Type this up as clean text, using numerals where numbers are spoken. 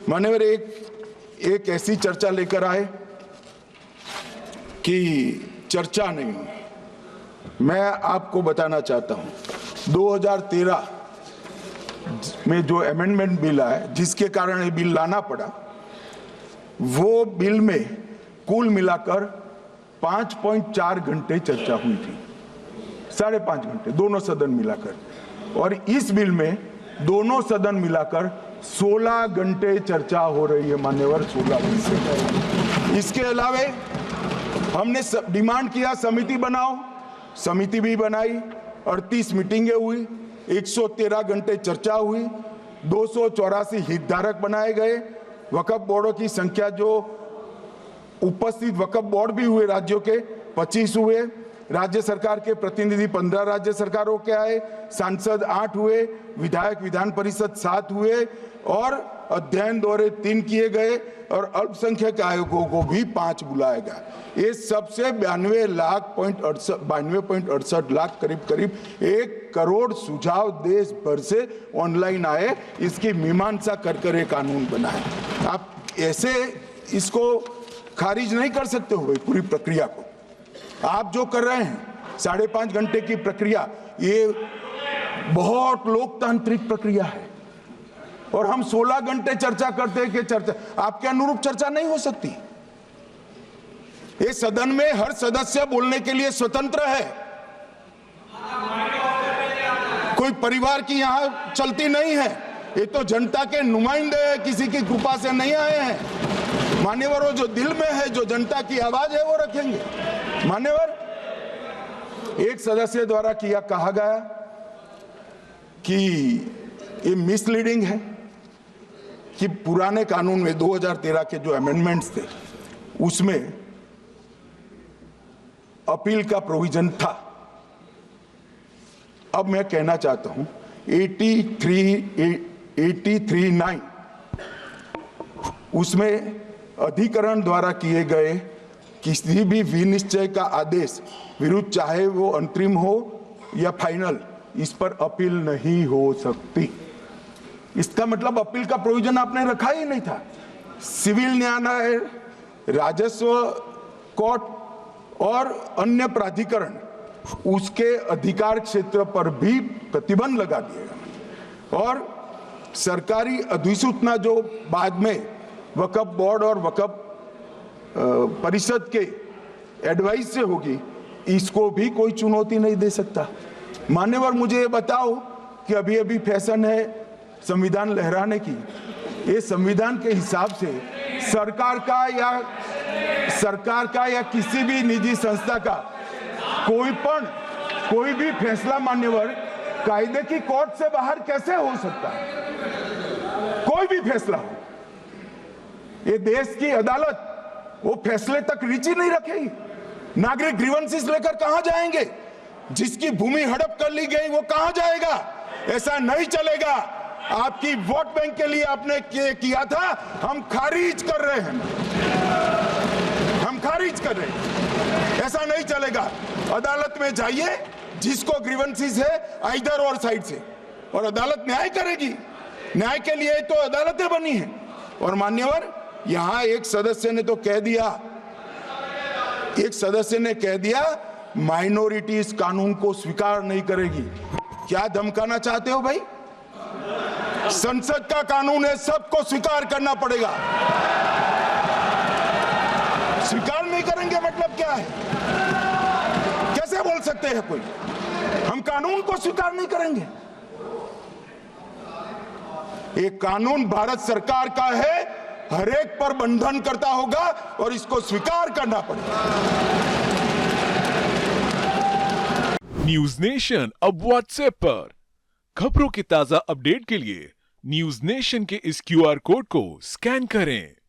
मान्यवर एक ऐसी चर्चा लेकर आए कि चर्चा नहीं हुई। मैं आपको बताना चाहता हूं 2013 में जो अमेंडमेंट बिल आया जिसके कारण ये बिल लाना पड़ा, वो बिल में कुल मिलाकर 5.4 घंटे चर्चा हुई थी, 5.5 घंटे दोनों सदन मिलाकर, और इस बिल में दोनों सदन मिलाकर 16 घंटे चर्चा हो रही है मान्यवर, 16 घंटे। इसके अलावे हमने डिमांड किया समिति बनाओ, समिति भी बनाई, 38 मीटिंगें हुई, 113 घंटे चर्चा हुई, 284 हितधारक बनाए गए, वक्फ बोर्डों की संख्या जो उपस्थित वक्फ बोर्ड भी हुए राज्यों के 25 हुए, राज्य सरकार के प्रतिनिधि 15 राज्य सरकारों के आए, सांसद 8 हुए, विधायक विधान परिषद 7 हुए और अध्ययन दौरे 3 किए गए और अल्पसंख्यक आयोगों को भी 5 बुलाया गया। ये सबसे 92.68 लाख करीब 1 करोड़ सुझाव देश भर से ऑनलाइन आए, इसकी मीमांसा कर ये कानून बना है। आप ऐसे इसको खारिज नहीं कर सकते हो भाई, पूरी प्रक्रिया को। आप जो कर रहे हैं 5.5 घंटे की प्रक्रिया, ये बहुत लोकतांत्रिक प्रक्रिया है और हम 16 घंटे चर्चा करते हैं कि चर्चा आपके अनुरूप चर्चा नहीं हो सकती। ये सदन में हर सदस्य बोलने के लिए स्वतंत्र है, कोई परिवार की यहां चलती नहीं है, ये तो जनता के नुमाइंदे हैं, किसी की कृपा से नहीं आए हैं। मान्यवर, वो जो दिल में है, जो जनता की आवाज है, वो रखेंगे। मान्यवर, एक सदस्य द्वारा कहा गया कि ये मिसलीडिंग है कि पुराने कानून में 2013 के जो अमेंडमेंट्स थे उसमें अपील का प्रोविजन था। अब मैं कहना चाहता हूं 83(9) उसमें अधिकरण द्वारा किए गए किसी भी विनिश्चय का आदेश विरुद्ध, चाहे वो अंतरिम हो या फाइनल, इस पर अपील नहीं हो सकती। इसका मतलब अपील का प्रोविजन आपने रखा ही नहीं था। सिविल न्यायालय, राजस्व कोर्ट और अन्य प्राधिकरण, उसके अधिकार क्षेत्र पर भी प्रतिबंध लगा दिया और सरकारी अधिसूचना जो बाद में वक्फ बोर्ड और वक्फ परिषद के एडवाइस से होगी, इसको भी कोई चुनौती नहीं दे सकता। मान्यवर, मुझे ये बताओ कि अभी अभी फैशन है संविधान लहराने की, ये संविधान के हिसाब से सरकार का या किसी भी निजी संस्था का कोई भी फैसला मान्यवर कायदे की कोर्ट से बाहर कैसे हो सकता है? कोई भी फैसला हो, ये देश की अदालत वो फैसले तक रुचि नहीं रखेगी। नागरिक ग्रीवेंसेस लेकर कहां जाएंगे? जिसकी भूमि हड़प कर ली गई वो कहां जाएगा? ऐसा नहीं चलेगा। आपकी वोट बैंक के लिए आपने किया था, हम खारिज कर रहे हैं, हम खारिज कर रहे हैं। ऐसा नहीं चलेगा। अदालत में जाइए, जिसको ग्रीवेंसेस है आइदर और साइड से, और अदालत न्याय करेगी। न्याय के लिए तो अदालतें बनी हैं। और मान्यवर, यहां एक सदस्य ने कह दिया माइनॉरिटी इस कानून को स्वीकार नहीं करेगी। क्या धमकाना चाहते हो भाई? संसद का कानून है, सबको स्वीकार करना पड़ेगा। स्वीकार नहीं करेंगे मतलब क्या है? कैसे बोल सकते हैं कोई हम कानून को स्वीकार नहीं करेंगे? ये कानून भारत सरकार का है, हर एक पर बंधन करता होगा और इसको स्वीकार करना पड़ेगा। न्यूज नेशन अब व्हाट्सएप पर खबरों की ताजा अपडेट के लिए न्यूज नेशन के इस QR कोड को स्कैन करें।